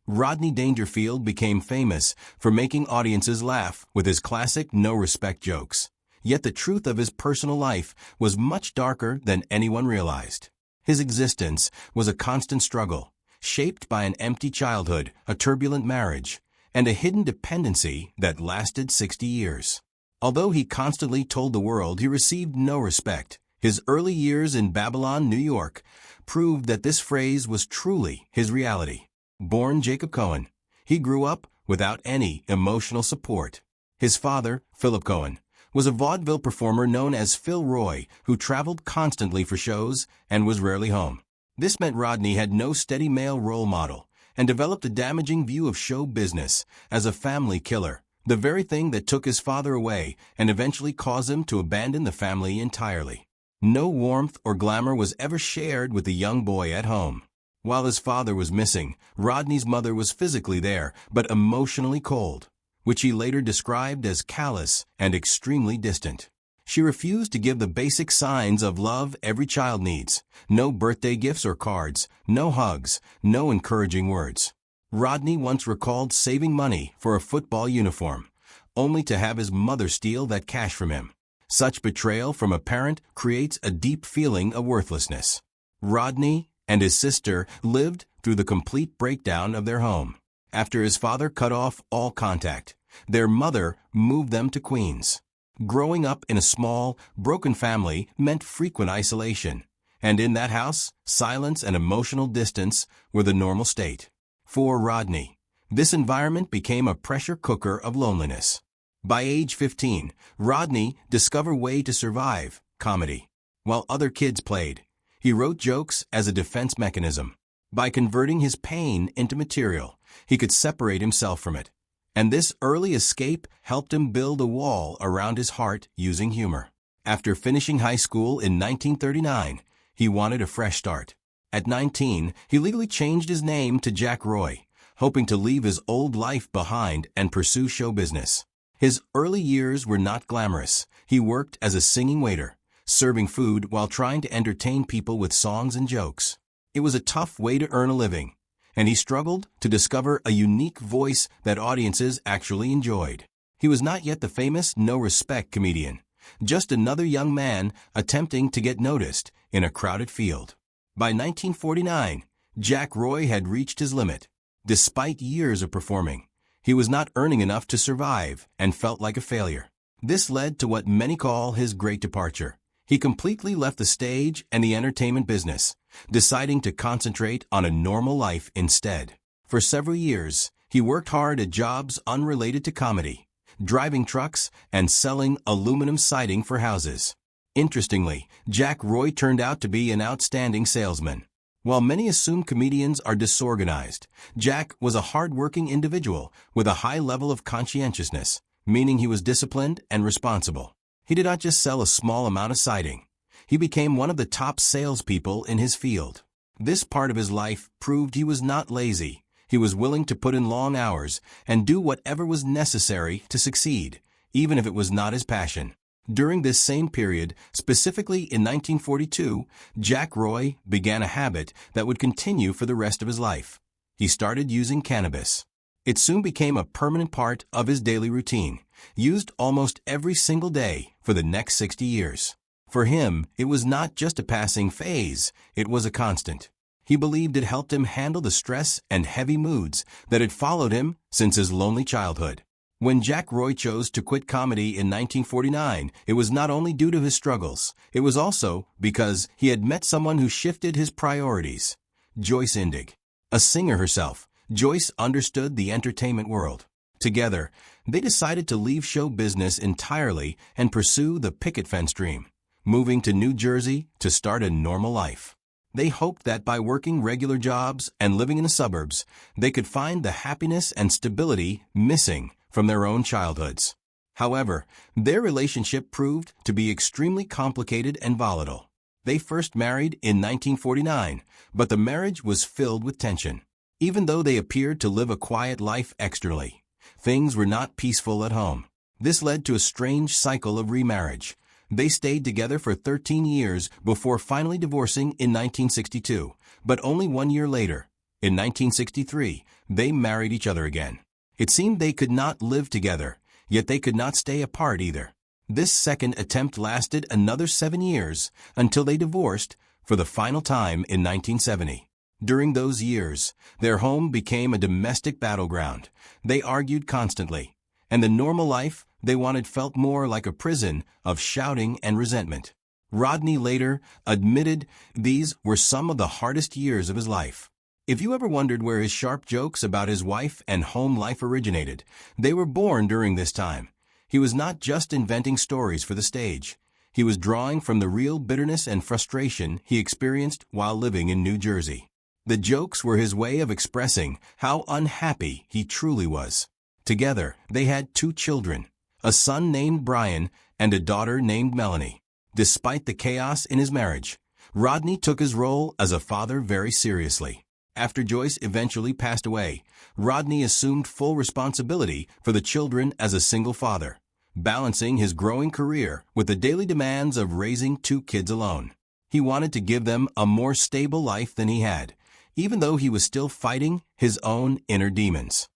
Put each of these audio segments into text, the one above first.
Rodney Dangerfield became famous for making audiences laugh with his classic no-respect jokes. Yet the truth of his personal life was much darker than anyone realized. His existence was a constant struggle, shaped by an empty childhood, a turbulent marriage, and a hidden dependency that lasted 60 years. Although he constantly told the world he received no respect, his early years in Babylon, New York, proved that this phrase was truly his reality. Born Jacob Cohen, he grew up without any emotional support. His father, Philip Cohen, was a vaudeville performer known as Phil Roy, who traveled constantly for shows and was rarely home. This meant Rodney had no steady male role model and developed a damaging view of show business as a family killer, the very thing that took his father away and eventually caused him to abandon the family entirely. No warmth or glamour was ever shared with the young boy at home. While his father was missing, Rodney's mother was physically there, but emotionally cold, which he later described as callous and extremely distant. She refused to give the basic signs of love every child needs: no birthday gifts or cards, no hugs, no encouraging words. Rodney once recalled saving money for a football uniform, only to have his mother steal that cash from him. Such betrayal from a parent creates a deep feeling of worthlessness. Rodney and his sister lived through the complete breakdown of their home. After his father cut off all contact, their mother moved them to Queens. Growing up in a small, broken family meant frequent isolation, and in that house, silence and emotional distance were the normal state. For Rodney, this environment became a pressure cooker of loneliness. By age 15, Rodney discovered a way to survive: comedy. While other kids played, he wrote jokes as a defense mechanism. By converting his pain into material, he could separate himself from it. And this early escape helped him build a wall around his heart using humor. After finishing high school in 1939, he wanted a fresh start. At 19, he legally changed his name to Jack Roy, hoping to leave his old life behind and pursue show business. His early years were not glamorous. He worked as a singing waiter, serving food while trying to entertain people with songs and jokes. It was a tough way to earn a living, and he struggled to discover a unique voice that audiences actually enjoyed. He was not yet the famous no-respect comedian, just another young man attempting to get noticed in a crowded field. By 1949, Jack Roy had reached his limit. Despite years of performing, he was not earning enough to survive and felt like a failure. This led to what many call his great departure. He completely left the stage and the entertainment business, deciding to concentrate on a normal life instead. For several years, he worked hard at jobs unrelated to comedy, driving trucks and selling aluminum siding for houses. Interestingly, Jack Roy turned out to be an outstanding salesman. While many assume comedians are disorganized, Jack was a hard-working individual with a high level of conscientiousness, meaning he was disciplined and responsible. He did not just sell a small amount of siding. He became one of the top salespeople in his field. This part of his life proved he was not lazy. He was willing to put in long hours and do whatever was necessary to succeed, even if it was not his passion. During this same period, specifically in 1942, Jack Roy began a habit that would continue for the rest of his life. He started using cannabis. It soon became a permanent part of his daily routine, used almost every single day for the next 60 years. For him, it was not just a passing phase, it was a constant. He believed it helped him handle the stress and heavy moods that had followed him since his lonely childhood. When Jack Roy chose to quit comedy in 1949, it was not only due to his struggles, it was also because he had met someone who shifted his priorities: Joyce Indig. A singer herself, Joyce understood the entertainment world. Together, they decided to leave show business entirely and pursue the picket fence dream, moving to New Jersey to start a normal life. They hoped that by working regular jobs and living in the suburbs, they could find the happiness and stability missing from their own childhoods. However, their relationship proved to be extremely complicated and volatile. They first married in 1949, but the marriage was filled with tension. Even though they appeared to live a quiet life externally, things were not peaceful at home. This led to a strange cycle of remarriage. They stayed together for 13 years before finally divorcing in 1962, but only 1 year later, In 1963, they married each other again. It seemed they could not live together, yet they could not stay apart either. This second attempt lasted another 7 years until they divorced for the final time in 1970. During those years, their home became a domestic battleground. They argued constantly, and the normal life they wanted felt more like a prison of shouting and resentment. Rodney later admitted these were some of the hardest years of his life. If you ever wondered where his sharp jokes about his wife and home life originated, they were born during this time. He was not just inventing stories for the stage. He was drawing from the real bitterness and frustration he experienced while living in New Jersey. The jokes were his way of expressing how unhappy he truly was. Together, they had 2 children, a son named Brian and a daughter named Melanie. Despite the chaos in his marriage, Rodney took his role as a father very seriously. After Joyce eventually passed away, Rodney assumed full responsibility for the children as a single father, balancing his growing career with the daily demands of raising 2 kids alone. He wanted to give them a more stable life than he had, even though he was still fighting his own inner demons.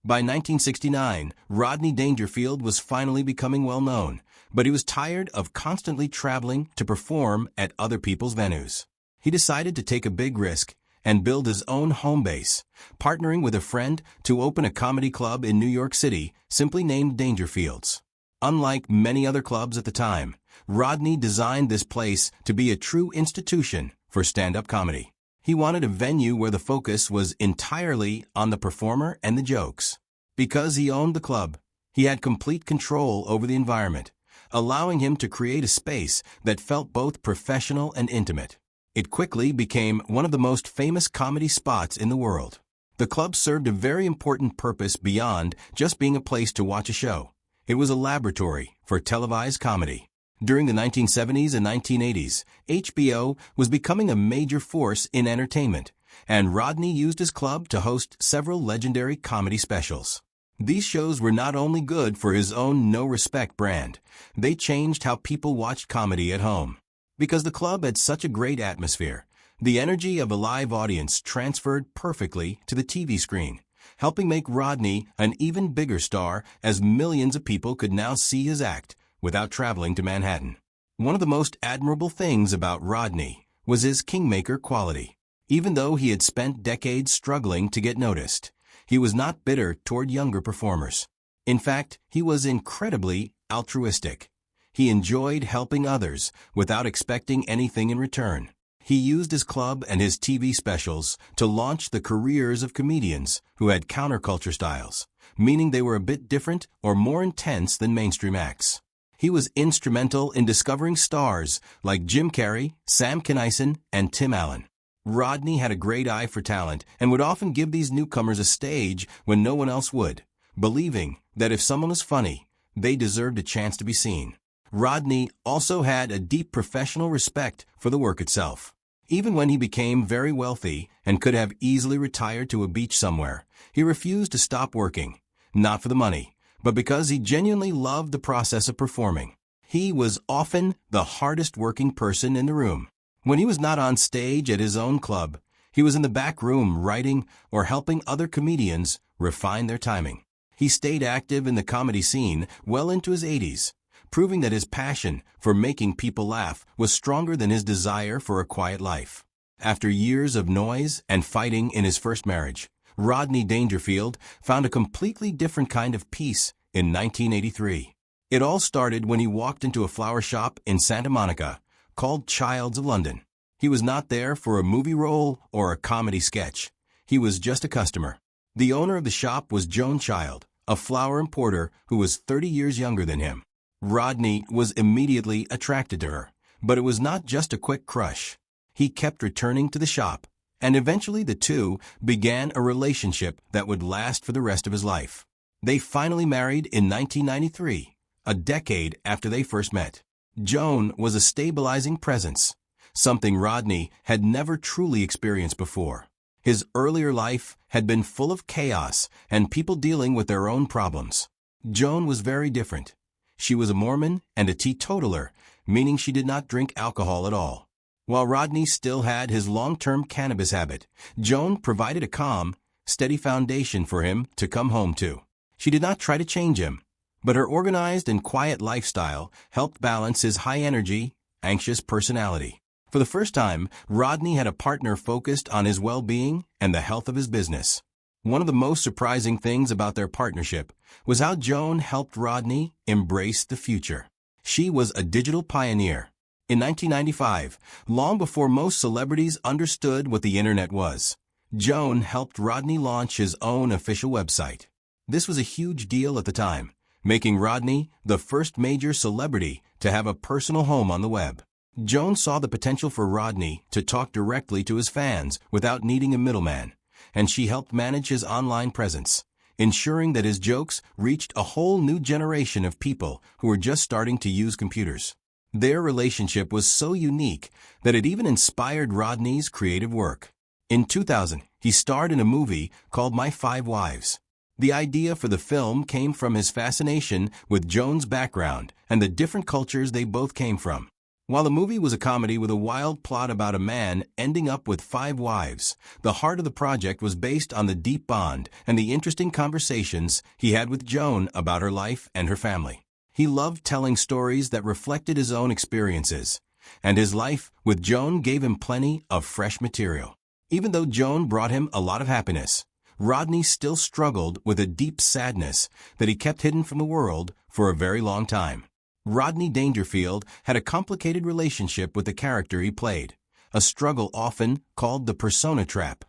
By 1969, Rodney Dangerfield was finally becoming well known, but he was tired of constantly traveling to perform at other people's venues. He decided to take a big risk and build his own home base, partnering with a friend to open a comedy club in New York City simply named Dangerfield's. Unlike many other clubs at the time, Rodney designed this place to be a true institution for stand-up comedy. He wanted a venue where the focus was entirely on the performer and the jokes. Because he owned the club, he had complete control over the environment, allowing him to create a space that felt both professional and intimate. It quickly became one of the most famous comedy spots in the world. The club served a very important purpose beyond just being a place to watch a show. It was a laboratory for televised comedy. During the 1970s and 1980s, HBO was becoming a major force in entertainment, and Rodney used his club to host several legendary comedy specials. These shows were not only good for his own No Respect brand, they changed how people watched comedy at home. Because the club had such a great atmosphere, the energy of a live audience transferred perfectly to the TV screen, helping make Rodney an even bigger star as millions of people could now see his act without traveling to Manhattan. One of the most admirable things about Rodney was his kingmaker quality. Even though he had spent decades struggling to get noticed, he was not bitter toward younger performers. In fact, he was incredibly altruistic. He enjoyed helping others without expecting anything in return. He used his club and his TV specials to launch the careers of comedians who had counterculture styles, meaning they were a bit different or more intense than mainstream acts. He was instrumental in discovering stars like Jim Carrey, Sam Kinison, and Tim Allen. Rodney had a great eye for talent and would often give these newcomers a stage when no one else would, believing that if someone was funny, they deserved a chance to be seen. Rodney also had a deep professional respect for the work itself. Even when he became very wealthy and could have easily retired to a beach somewhere, he refused to stop working, not for the money, but because he genuinely loved the process of performing. He was often the hardest working person in the room. When he was not on stage at his own club, he was in the back room writing or helping other comedians refine their timing. He stayed active in the comedy scene well into his 80s, proving that his passion for making people laugh was stronger than his desire for a quiet life. After years of noise and fighting in his first marriage, Rodney Dangerfield found a completely different kind of peace in 1983. It all started when he walked into a flower shop in Santa Monica called Childs of London. He was not there for a movie role or a comedy sketch. He was just a customer. The owner of the shop was Joan Child, a flower importer who was 30 years younger than him. Rodney was immediately attracted to her, but it was not just a quick crush. He kept returning to the shop, and eventually the two began a relationship that would last for the rest of his life. They finally married in 1993, a decade after they first met. Joan was a stabilizing presence, something Rodney had never truly experienced before. His earlier life had been full of chaos and people dealing with their own problems. Joan was very different. She was a Mormon and a teetotaler, meaning she did not drink alcohol at all. While Rodney still had his long-term cannabis habit, Joan provided a calm, steady foundation for him to come home to. She did not try to change him, but her organized and quiet lifestyle helped balance his high-energy, anxious personality. For the first time, Rodney had a partner focused on his well-being and the health of his business. One of the most surprising things about their partnership was how Joan helped Rodney embrace the future. She was a digital pioneer. In 1995, long before most celebrities understood what the internet was, Joan helped Rodney launch his own official website. This was a huge deal at the time, making Rodney the first major celebrity to have a personal home on the web. Joan saw the potential for Rodney to talk directly to his fans without needing a middleman, and she helped manage his online presence, ensuring that his jokes reached a whole new generation of people who were just starting to use computers. Their relationship was so unique that it even inspired Rodney's creative work. In 2000, he starred in a movie called My 5 Wives. The idea for the film came from his fascination with Joan's background and the different cultures they both came from. While the movie was a comedy with a wild plot about a man ending up with 5 wives, the heart of the project was based on the deep bond and the interesting conversations he had with Joan about her life and her family. He loved telling stories that reflected his own experiences, and his life with Joan gave him plenty of fresh material. Even though Joan brought him a lot of happiness, Rodney still struggled with a deep sadness that he kept hidden from the world for a very long time. Rodney Dangerfield had a complicated relationship with the character he played, a struggle often called the persona trap.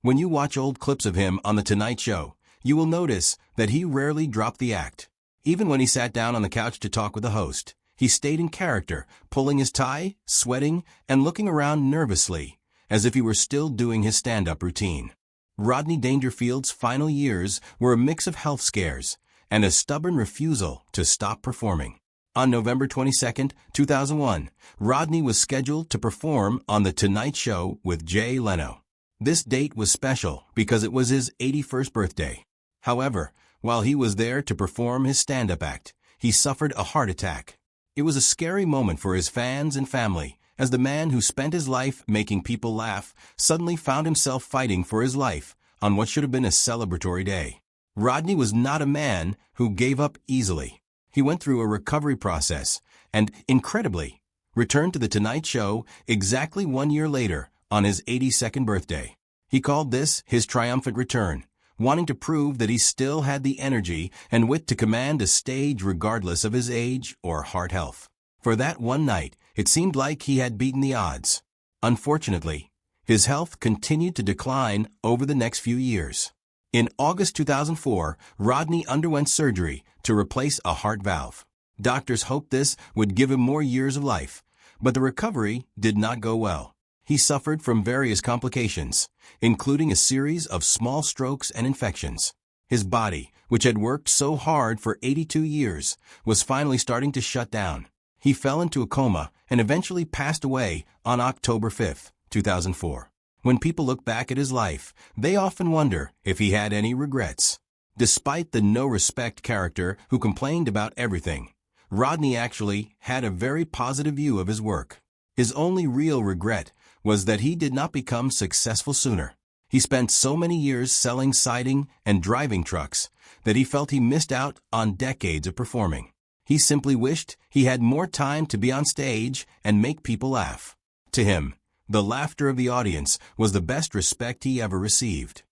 When you watch old clips of him on The Tonight Show, you will notice that he rarely dropped the act. Even when he sat down on the couch to talk with the host, he stayed in character, pulling his tie, sweating, and looking around nervously, as if he were still doing his stand-up routine. Rodney Dangerfield's final years were a mix of health scares and a stubborn refusal to stop performing. On November 22, 2001, Rodney was scheduled to perform on The Tonight Show with Jay Leno. This date was special because it was his 81st birthday. However, while he was there to perform his stand-up act, he suffered a heart attack. It was a scary moment for his fans and family, as the man who spent his life making people laugh suddenly found himself fighting for his life on what should have been a celebratory day. Rodney was not a man who gave up easily. He went through a recovery process and, incredibly, returned to The Tonight Show exactly 1 year later on his 82nd birthday. He called this his triumphant return, wanting to prove that he still had the energy and wit to command a stage regardless of his age or heart health. For that one night, it seemed like he had beaten the odds. Unfortunately, his health continued to decline over the next few years. In August 2004, Rodney underwent surgery to replace a heart valve. Doctors hoped this would give him more years of life, but the recovery did not go well. He suffered from various complications, including a series of small strokes and infections. His body, which had worked so hard for 82 years, was finally starting to shut down. He fell into a coma and eventually passed away on October 5, 2004. When people look back at his life, they often wonder if he had any regrets. Despite the no-respect character who complained about everything, Rodney actually had a very positive view of his work. His only real regret was that he did not become successful sooner. He spent so many years selling siding and driving trucks that he felt he missed out on decades of performing. He simply wished he had more time to be on stage and make people laugh. To him, the laughter of the audience was the best respect he ever received.